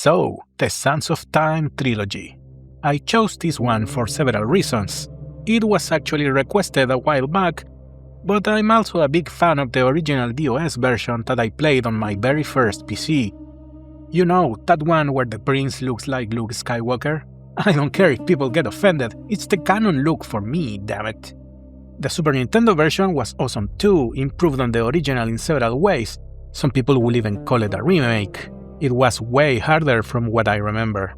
So, the Sands of Time trilogy. I chose this one for several reasons. It was actually requested a while back, but I'm also a big fan of the original DOS version that I played on my very first PC. You know, that one where the prince looks like Luke Skywalker? I don't care if people get offended, it's the canon look for me, damn it. The Super Nintendo version was awesome too, improved on the original in several ways. Some people will even call it a remake. It was way harder from what I remember.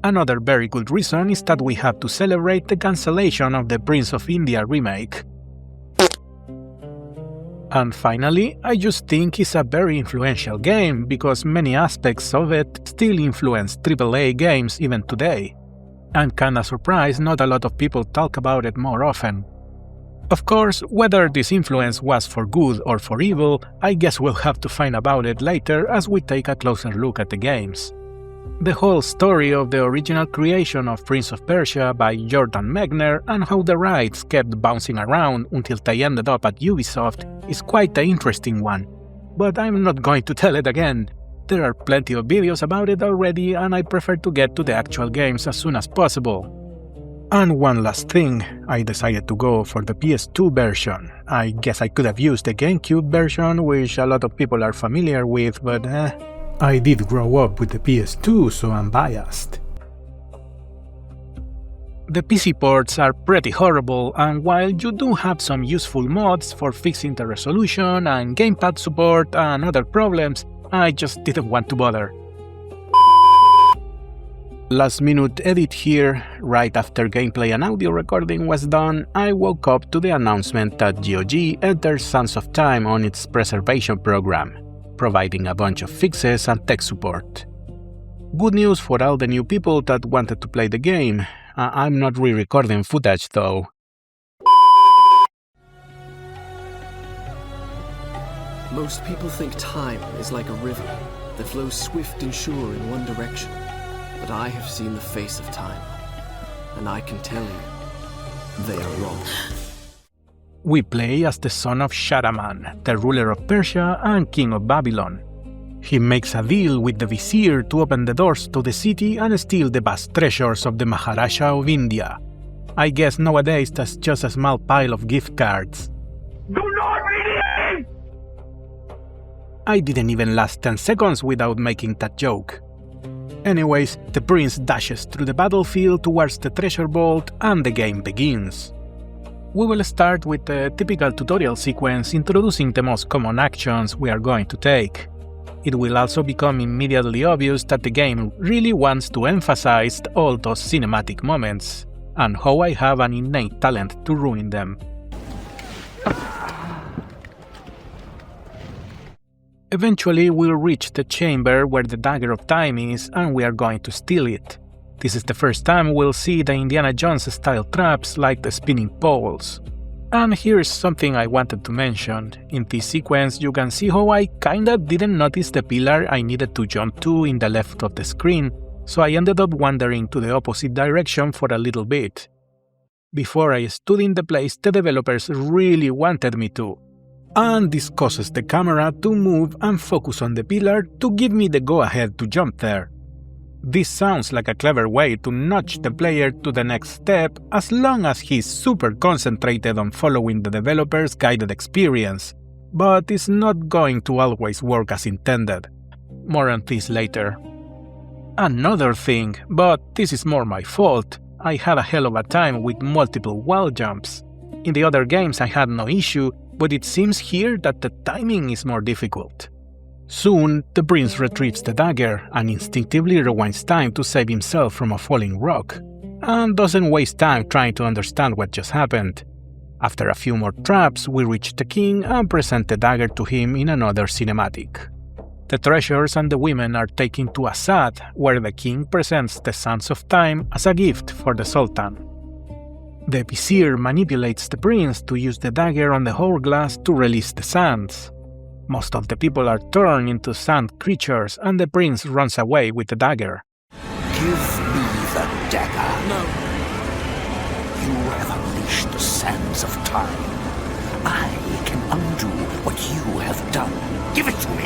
Another very good reason is that we have to celebrate the cancellation of the Prince of India remake. And finally, I just think it's a very influential game because many aspects of it still influence AAA games even today. I'm kinda surprised not a lot of people talk about it more often. Of course, whether this influence was for good or for evil, I guess we'll have to find about it later as we take a closer look at the games. The whole story of the original creation of Prince of Persia by Jordan Mechner and how the rights kept bouncing around until they ended up at Ubisoft is quite an interesting one, but I'm not going to tell it again. There are plenty of videos about it already and I prefer to get to the actual games as soon as possible. And one last thing, I decided to go for the PS2 version. I guess I could have used the Gamecube version, which a lot of people are familiar with, but I did grow up with the PS2, so I'm biased. The PC ports are pretty horrible, and while you do have some useful mods for fixing the resolution and gamepad support and other problems, I just didn't want to bother. Last minute edit here, right after gameplay and audio recording was done, I woke up to the announcement that GOG entered Sands of Time on its preservation program, providing a bunch of fixes and tech support. Good news for all the new people that wanted to play the game. I'm not re-recording footage though. Most people think time is like a river that flows swift and sure in one direction. But I have seen the face of time, and I can tell you, they are wrong. We play as the son of Shahraman, the ruler of Persia and king of Babylon. He makes a deal with the vizier to open the doors to the city and steal the vast treasures of the Maharaja of India. I guess nowadays that's just a small pile of gift cards. Do not read it! I didn't even last 10 seconds without making that joke. Anyways, the prince dashes through the battlefield towards the treasure vault and the game begins. We will start with the typical tutorial sequence introducing the most common actions we are going to take. It will also become immediately obvious that the game really wants to emphasize all those cinematic moments, and how I have an innate talent to ruin them. Eventually we'll reach the chamber where the Dagger of Time is and we are going to steal it. This is the first time we'll see the Indiana Jones style traps like the spinning poles. And here's something I wanted to mention. In this sequence you can see how I kinda didn't notice the pillar I needed to jump to in the left of the screen, so I ended up wandering to the opposite direction for a little bit. Before I stood in the place the developers really wanted me to. And this causes the camera to move and focus on the pillar to give me the go-ahead to jump there. This sounds like a clever way to nudge the player to the next step as long as he's super concentrated on following the developer's guided experience, but it's not going to always work as intended. More on this later. Another thing, but this is more my fault, I had a hell of a time with multiple wall jumps. In the other games I had no issue, but it seems here that the timing is more difficult. Soon, the prince retrieves the dagger and instinctively rewinds time to save himself from a falling rock, and doesn't waste time trying to understand what just happened. After a few more traps, we reach the king and present the dagger to him in another cinematic. The treasures and the women are taken to Assad, where the king presents the Sands of Time as a gift for the Sultan. The vizier manipulates the prince to use the dagger on the Hourglass to release the sands. Most of the people are turned into sand creatures and the prince runs away with the dagger. Give me the dagger. No. You have unleashed the sands of time. I can undo what you have done. Give it to me.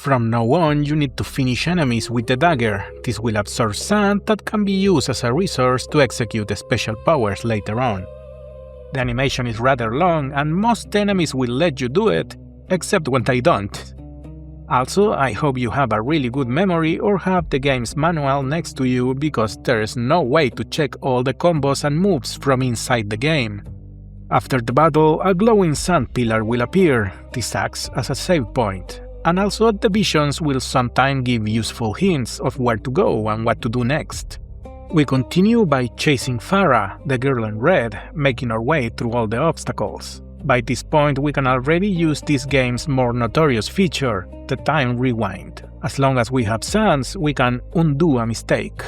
From now on, you need to finish enemies with the dagger. This will absorb sand that can be used as a resource to execute special powers later on. The animation is rather long and most enemies will let you do it, except when they don't. Also, I hope you have a really good memory or have the game's manual next to you because there is no way to check all the combos and moves from inside the game. After the battle, a glowing sand pillar will appear. This acts as a save point. And also the visions will sometimes give useful hints of where to go and what to do next. We continue by chasing Farah, the girl in red, making our way through all the obstacles. By this point we can already use this game's more notorious feature, the time rewind. As long as we have sands, we can undo a mistake.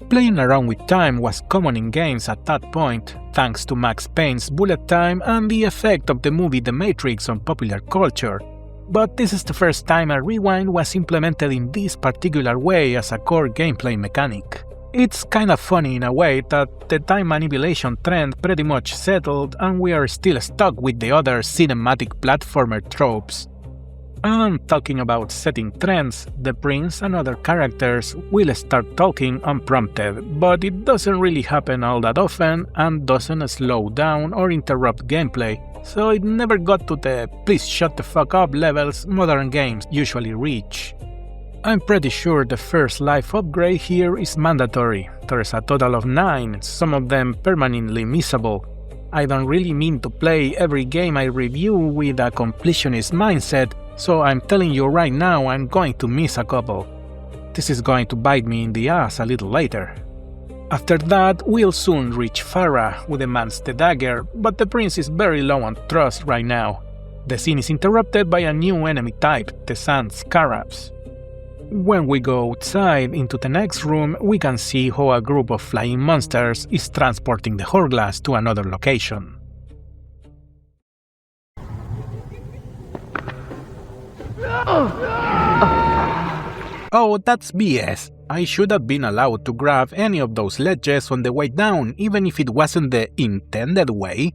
Playing around with time was common in games at that point, thanks to Max Payne's bullet time and the effect of the movie The Matrix on popular culture. But this is the first time a rewind was implemented in this particular way as a core gameplay mechanic. It's kinda funny in a way that the time manipulation trend pretty much settled and we are still stuck with the other cinematic platformer tropes. And talking about setting trends, the prince and other characters will start talking unprompted, but it doesn't really happen all that often and doesn't slow down or interrupt gameplay, so it never got to the please shut the fuck up levels modern games usually reach. I'm pretty sure the first life upgrade here is mandatory. There's a total of 9, some of them permanently missable. I don't really mean to play every game I review with a completionist mindset, so I'm telling you right now I'm going to miss a couple. This is going to bite me in the ass a little later. After that, we'll soon reach Farah, who demands the dagger, but the prince is very low on trust right now. The scene is interrupted by a new enemy type, the sand scarabs. When we go outside into the next room, we can see how a group of flying monsters is transporting the Hourglass to another location. Oh, that's BS. I should have been allowed to grab any of those ledges on the way down, even if it wasn't the intended way.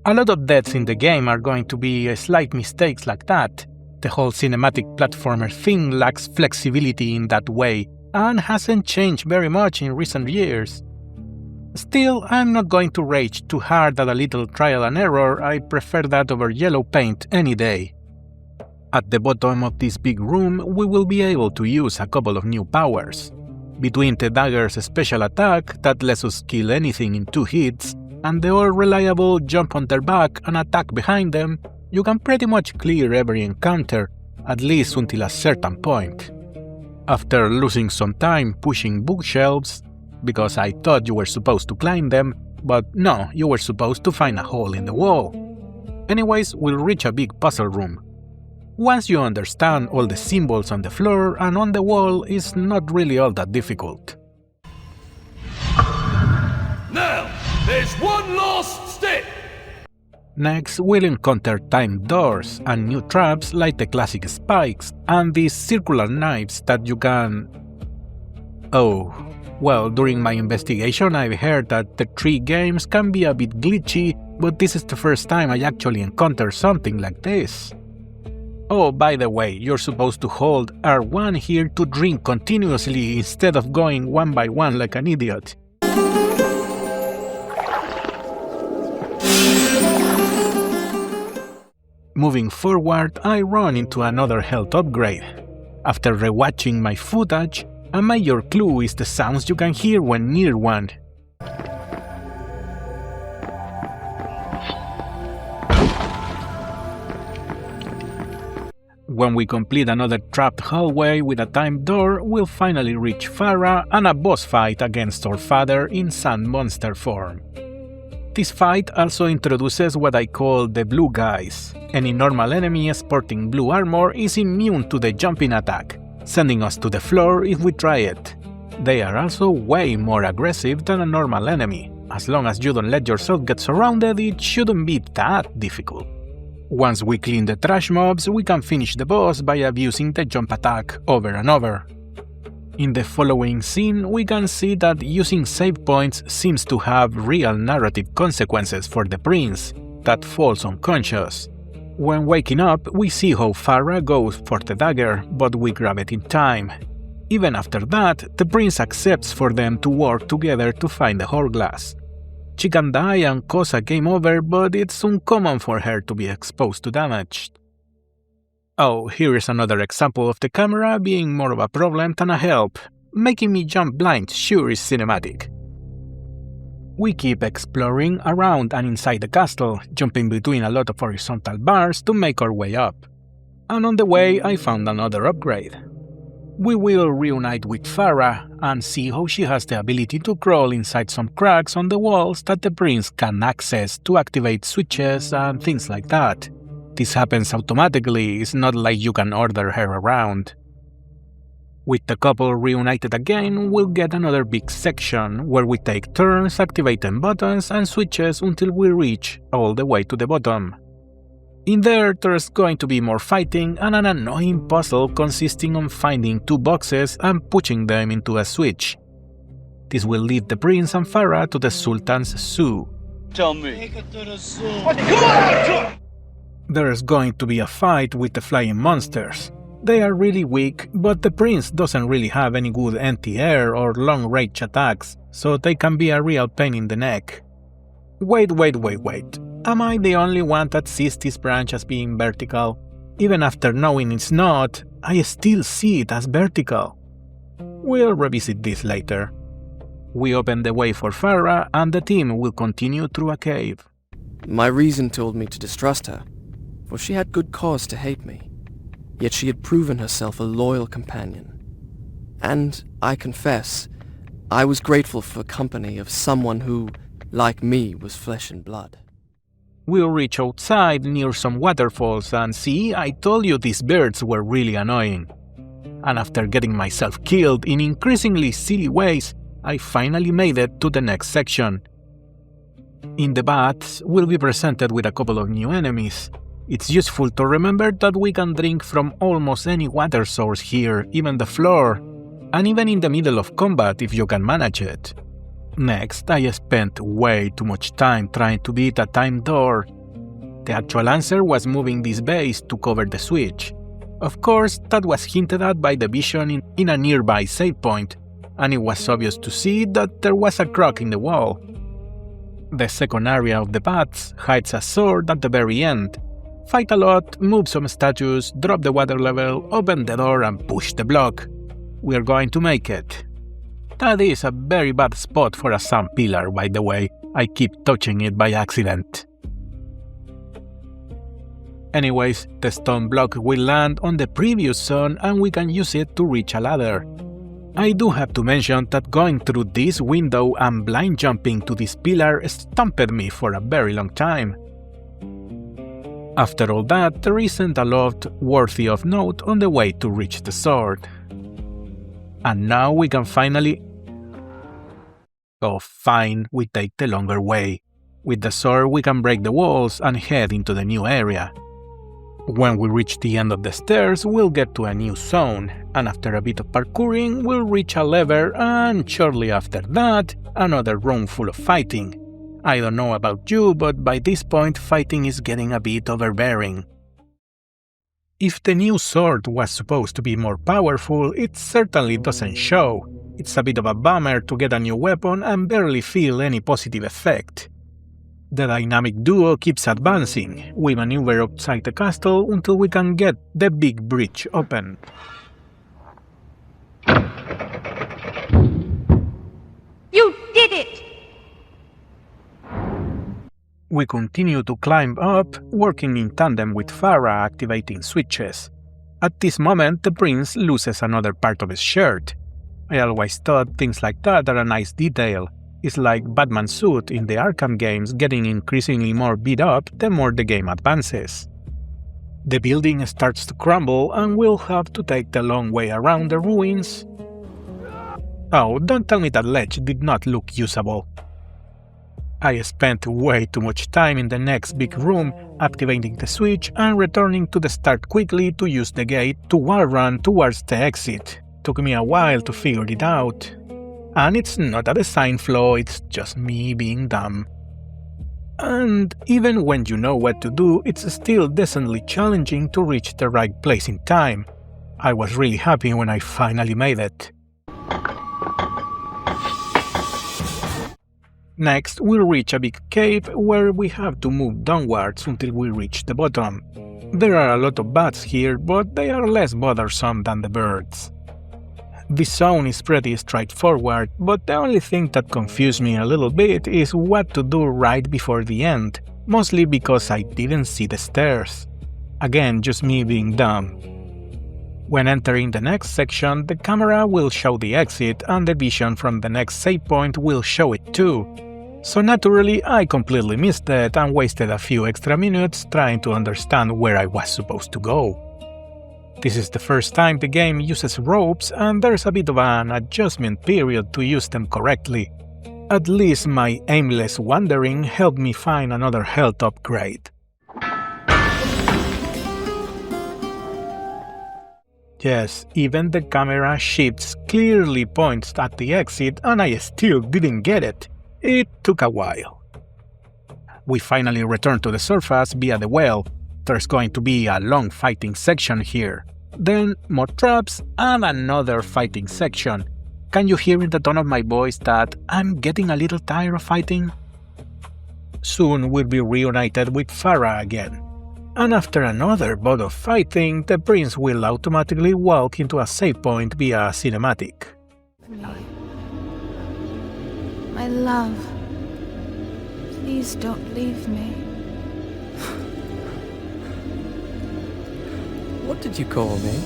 A lot of deaths in the game are going to be slight mistakes like that. The whole cinematic platformer thing lacks flexibility in that way, and hasn't changed very much in recent years. Still, I'm not going to rage too hard at a little trial and error. I prefer that over yellow paint any day. At the bottom of this big room, we will be able to use a couple of new powers. Between the dagger's special attack that lets us kill anything in 2 hits, and the all-reliable jump on their back and attack behind them, you can pretty much clear every encounter, at least until a certain point. After losing some time pushing bookshelves, because I thought you were supposed to climb them, but no, you were supposed to find a hole in the wall. Anyways, we'll reach a big puzzle room. Once you understand all the symbols on the floor and on the wall, it's not really all that difficult. Now, there's one last step! Next, we'll encounter timed doors and new traps like the classic spikes and these circular knives that you can... Oh, well, during my investigation I've heard that the 3 games can be a bit glitchy, but this is the first time I actually encounter something like this. Oh, by the way, you're supposed to hold R1 here to drink continuously instead of going one by one like an idiot. Moving forward, I run into another health upgrade. After rewatching my footage, a major clue is the sounds you can hear when near one. When we complete another trapped hallway with a timed door, we'll finally reach Farah and a boss fight against our father in sand monster form. This fight also introduces what I call the blue guys. Any normal enemy sporting blue armor is immune to the jumping attack, sending us to the floor if we try it. They are also way more aggressive than a normal enemy. As long as you don't let yourself get surrounded, it shouldn't be that difficult. Once we clean the trash mobs, we can finish the boss by abusing the jump attack over and over. In the following scene, we can see that using save points seems to have real narrative consequences for the prince, that falls unconscious. When waking up, we see how Farah goes for the dagger, but we grab it in time. Even after that, the prince accepts for them to work together to find the Hourglass. She can die and cause a game over, but it's uncommon for her to be exposed to damage. Oh, here is another example of the camera being more of a problem than a help. Making me jump blind sure is cinematic. We keep exploring around and inside the castle, jumping between a lot of horizontal bars to make our way up. And on the way I found another upgrade. We will reunite with Farah and see how she has the ability to crawl inside some cracks on the walls that the prince can access to activate switches and things like that. This happens automatically, it's not like you can order her around. With the couple reunited again, we'll get another big section where we take turns activating buttons and switches until we reach all the way to the bottom. In there's going to be more fighting and an annoying puzzle consisting of finding two boxes and pushing them into a switch. This will lead the prince and Farah to the Sultan's zoo. Tell me. There's going to be a fight with the flying monsters. They are really weak, but the prince doesn't really have any good anti-air or long-range attacks, so they can be a real pain in the neck. Wait. Am I the only one that sees this branch as being vertical? Even after knowing it's not, I still see it as vertical. We'll revisit this later. We open the way for Farah and the team will continue through a cave. My reason told me to distrust her, for she had good cause to hate me. Yet she had proven herself a loyal companion. And, I confess, I was grateful for company of someone who, like me, was flesh and blood. We'll reach outside near some waterfalls and see, I told you these birds were really annoying. And after getting myself killed in increasingly silly ways, I finally made it to the next section. In the baths, we'll be presented with a couple of new enemies. It's useful to remember that we can drink from almost any water source here, even the floor, and even in the middle of combat if you can manage it. Next, I spent way too much time trying to beat a time door. The actual answer was moving this base to cover the switch. Of course, that was hinted at by the vision in a nearby save point, and it was obvious to see that there was a crack in the wall. The second area of the baths hides a sword at the very end. Fight a lot, move some statues, drop the water level, open the door and push the block. We're going to make it. That is a very bad spot for a sand pillar, by the way. I keep touching it by accident. Anyways, the stone block will land on the previous zone and we can use it to reach a ladder. I do have to mention that going through this window and blind jumping to this pillar stumped me for a very long time. After all that, there isn't a lot worthy of note on the way to reach the sword. And now we can finally... Oh fine, we take the longer way. With the sword we can break the walls and head into the new area. When we reach the end of the stairs, we'll get to a new zone, and after a bit of parkouring, we'll reach a lever, and shortly after that, another room full of fighting. I don't know about you, but by this point fighting is getting a bit overbearing. If the new sword was supposed to be more powerful, it certainly doesn't show. It's a bit of a bummer to get a new weapon and barely feel any positive effect. The dynamic duo keeps advancing. We maneuver outside the castle until we can get the big bridge open. You did it! We continue to climb up, working in tandem with Farah activating switches. At this moment, the prince loses another part of his shirt. I always thought things like that are a nice detail. It's like Batman's suit in the Arkham games getting increasingly more beat up the more the game advances. The building starts to crumble and we'll have to take the long way around the ruins. Oh, don't tell me that ledge did not look usable. I spent way too much time in the next big room activating the switch and returning to the start quickly to use the gate to wall run towards the exit. Took me a while to figure it out. And it's not a design flaw, it's just me being dumb. And even when you know what to do, it's still decently challenging to reach the right place in time. I was really happy when I finally made it. Next, we'll reach a big cave where we have to move downwards until we reach the bottom. There are a lot of bats here, but they are less bothersome than the birds. This zone is pretty straightforward, but the only thing that confused me a little bit is what to do right before the end, mostly because I didn't see the stairs. Again, just me being dumb. When entering the next section, the camera will show the exit and the vision from the next save point will show it too. So naturally, I completely missed it and wasted a few extra minutes trying to understand where I was supposed to go. This is the first time the game uses ropes and there's a bit of an adjustment period to use them correctly. At least my aimless wandering helped me find another health upgrade. Yes, even the camera shifts clearly points at the exit and I still didn't get it. It took a while. We finally returned to the surface via the well. There's going to be a long fighting section here. Then more traps and another fighting section. Can you hear in the tone of my voice that I'm getting a little tired of fighting? Soon we'll be reunited with Farah again. And after another bout of fighting, the prince will automatically walk into a save point via cinematic. My love, please don't leave me. What did you call me?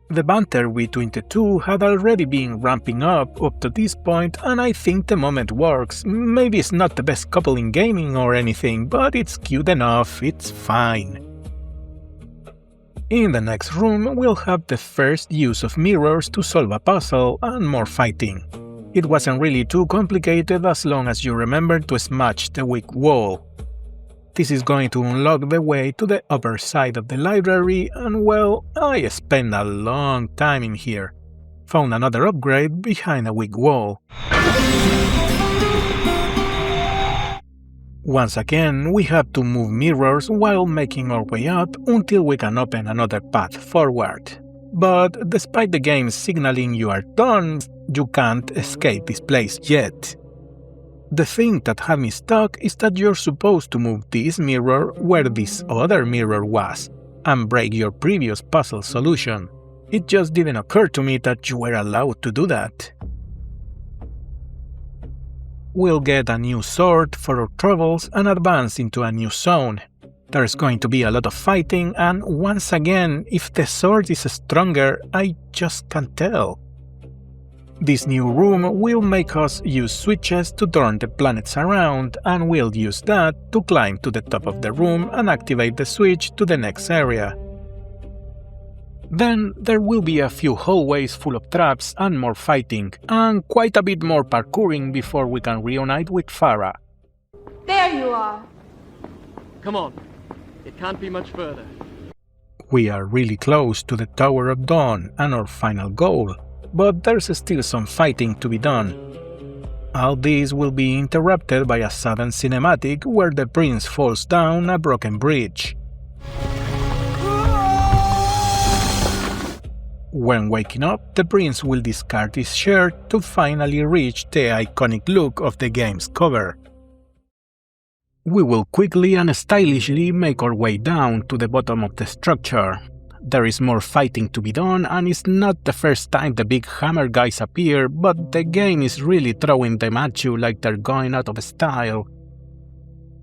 The banter between the two had already been ramping up to this point, and I think the moment works. Maybe it's not the best couple in gaming or anything, but it's cute enough, it's fine. In the next room, we'll have the first use of mirrors to solve a puzzle and more fighting. It wasn't really too complicated as long as you remember to smash the weak wall. This is going to unlock the way to the upper side of the library and well, I spent a long time in here. Found another upgrade behind a weak wall. Once again, we have to move mirrors while making our way up until we can open another path forward. But despite the game signaling you are done, you can't escape this place yet. The thing that had me stuck is that you're supposed to move this mirror where this other mirror was, and break your previous puzzle solution. It just didn't occur to me that you were allowed to do that. We'll get a new sword for our troubles and advance into a new zone. There's going to be a lot of fighting, and once again, if the sword is stronger, I just can't tell. This new room will make us use switches to turn the planets around, and we'll use that to climb to the top of the room and activate the switch to the next area. Then there will be a few hallways full of traps and more fighting, and quite a bit more parkouring before we can reunite with Farah. There you are. Come on. It can't be much further. We are really close to the Tower of Dawn and our final goal, but there's still some fighting to be done. All this will be interrupted by a sudden cinematic where the prince falls down a broken bridge. When waking up, the prince will discard his shirt to finally reach the iconic look of the game's cover. We will quickly and stylishly make our way down to the bottom of the structure. There is more fighting to be done, and it's not the first time the big hammer guys appear, but the game is really throwing them at you like they're going out of style.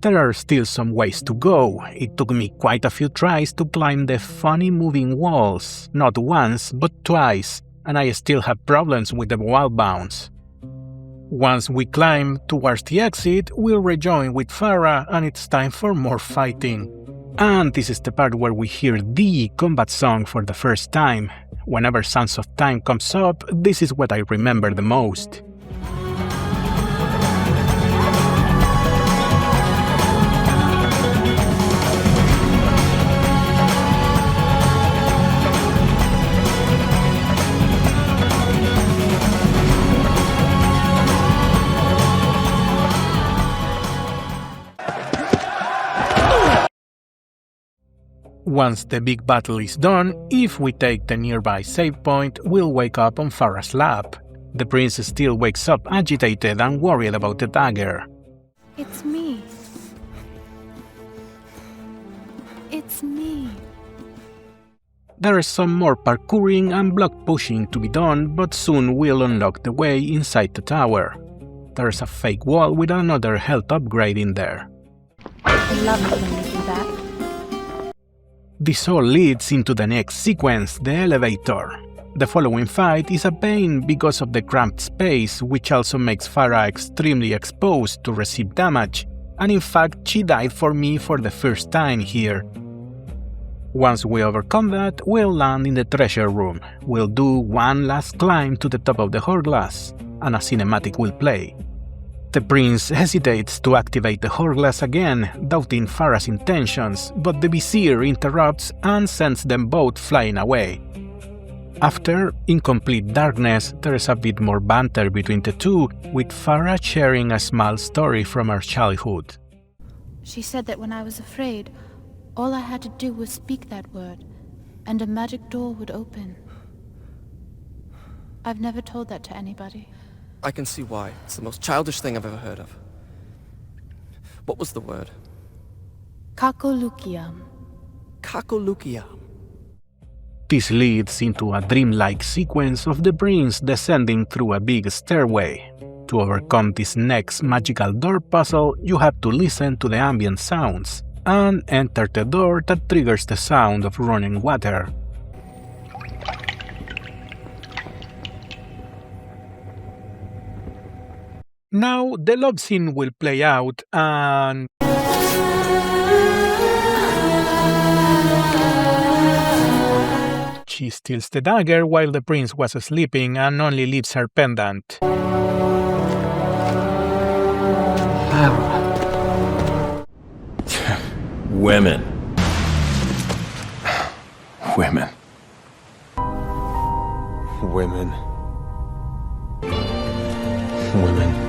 There are still some ways to go. It took me quite a few tries to climb the funny moving walls, not once but twice, and I still have problems with the wall bounce. Once we climb towards the exit, we'll rejoin with Farah and it's time for more fighting. And this is the part where we hear the combat song for the first time. Whenever Sands of Time comes up, this is what I remember the most. Once the big battle is done, if we take the nearby save point, we'll wake up on Farah's lap. The prince still wakes up agitated and worried about the dagger. It's me. It's me. There is some more parkouring and block pushing to be done, but soon we'll unlock the way inside the tower. There's a fake wall with another health upgrade in there. I love it when you do that. This all leads into the next sequence, the elevator. The following fight is a pain because of the cramped space, which also makes Farah extremely exposed to receive damage, and in fact she died for me for the first time here. Once we overcome that, we'll land in the treasure room. We'll do one last climb to the top of the Hourglass, and a cinematic will play. The prince hesitates to activate the Hourglass again, doubting Farah's intentions, but the vizier interrupts and sends them both flying away. After, in complete darkness, there is a bit more banter between the two, with Farah sharing a small story from her childhood. She said that when I was afraid, all I had to do was speak that word, and a magic door would open. I've never told that to anybody. I can see why. It's the most childish thing I've ever heard of. What was the word? Kakolukiam. Kakolukiam. This leads into a dreamlike sequence of the prince descending through a big stairway. To overcome this next magical door puzzle, you have to listen to the ambient sounds, and enter the door that triggers the sound of running water. Now the love scene will play out and... She steals the dagger while the prince was sleeping and only leaves her pendant. Women. Women. Women. Women.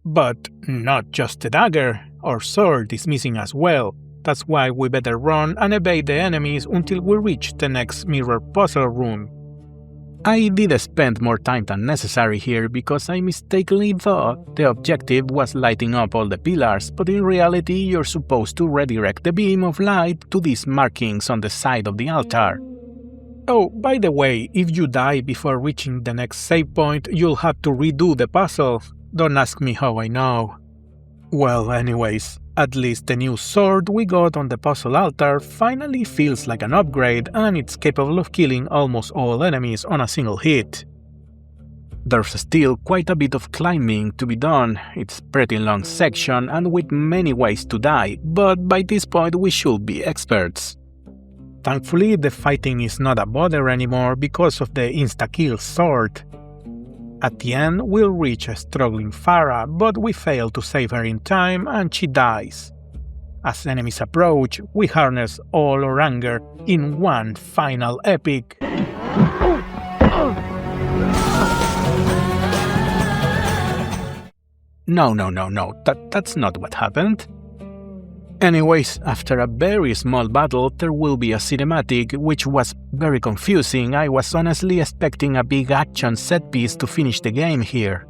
But not just the dagger, our sword is missing as well. That's why we better run and evade the enemies until we reach the next mirror puzzle room. I did spend more time than necessary here because I mistakenly thought the objective was lighting up all the pillars, but in reality you're supposed to redirect the beam of light to these markings on the side of the altar. Oh, by the way, if you die before reaching the next save point, you'll have to redo the puzzle. Don't ask me how I know. Well, anyways, at least the new sword we got on the puzzle altar finally feels like an upgrade and it's capable of killing almost all enemies on a single hit. There's still quite a bit of climbing to be done, it's a pretty long section and with many ways to die, but by this point we should be experts. Thankfully the fighting is not a bother anymore because of the insta-kill sword. At the end, we'll reach a struggling Farah, but we fail to save her in time and she dies. As enemies approach, we harness all our anger in one final epic. No, that's not what happened. Anyways, after a very small battle, there will be a cinematic, which was very confusing. I was honestly expecting a big action set piece to finish the game here.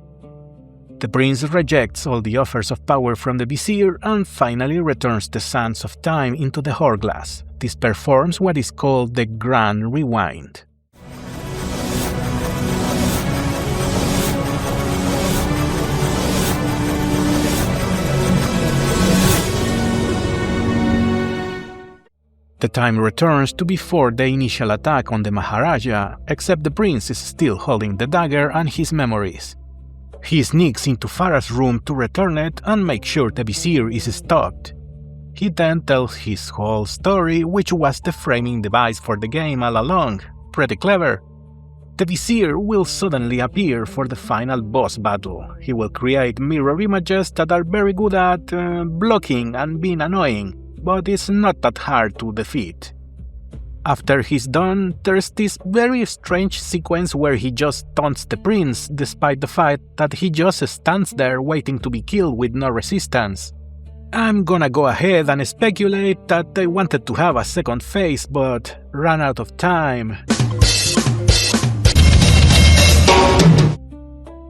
The prince rejects all the offers of power from the vizier and finally returns the sands of time into the Hourglass. This performs what is called the Grand Rewind. The time returns to before the initial attack on the Maharaja, except the prince is still holding the dagger and his memories. He sneaks into Farah's room to return it and make sure the vizier is stopped. He then tells his whole story, which was the framing device for the game all along. Pretty clever. The vizier will suddenly appear for the final boss battle. He will create mirror images that are very good at blocking and being annoying, but it's not that hard to defeat. After he's done, there's this very strange sequence where he just taunts the prince, despite the fact that he just stands there waiting to be killed with no resistance. I'm gonna go ahead and speculate that they wanted to have a second phase but ran out of time.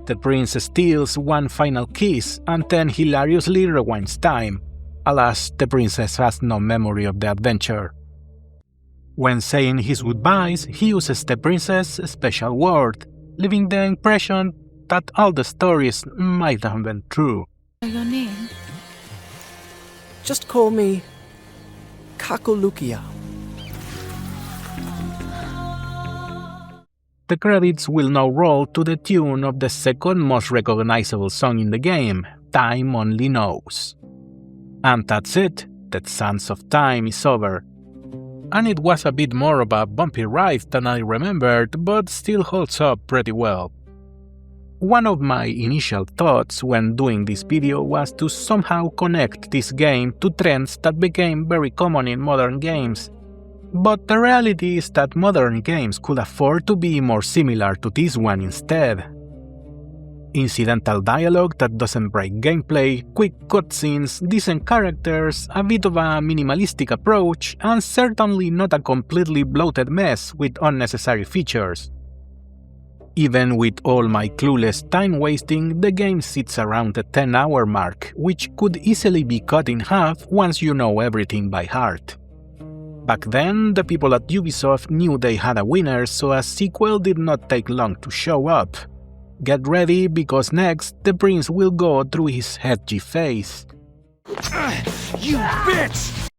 The prince steals one final kiss and then hilariously rewinds time. Alas, the princess has no memory of the adventure. When saying his goodbyes, he uses the princess' special word, leaving the impression that all the stories might have been true. Your name? Just call me Kakolukia. The credits will now roll to the tune of the second most recognizable song in the game, Time Only Knows. And that's it, the Sands of Time is over. And it was a bit more of a bumpy ride than I remembered, but still holds up pretty well. One of my initial thoughts when doing this video was to somehow connect this game to trends that became very common in modern games. But the reality is that modern games could afford to be more similar to this one instead. Incidental dialogue that doesn't break gameplay, quick cutscenes, decent characters, a bit of a minimalistic approach, and certainly not a completely bloated mess with unnecessary features. Even with all my clueless time wasting, the game sits around the 10-hour mark, which could easily be cut in half once you know everything by heart. Back then, the people at Ubisoft knew they had a winner, so a sequel did not take long to show up. Get ready, because next, the prince will go through his edgy phase. You bitch!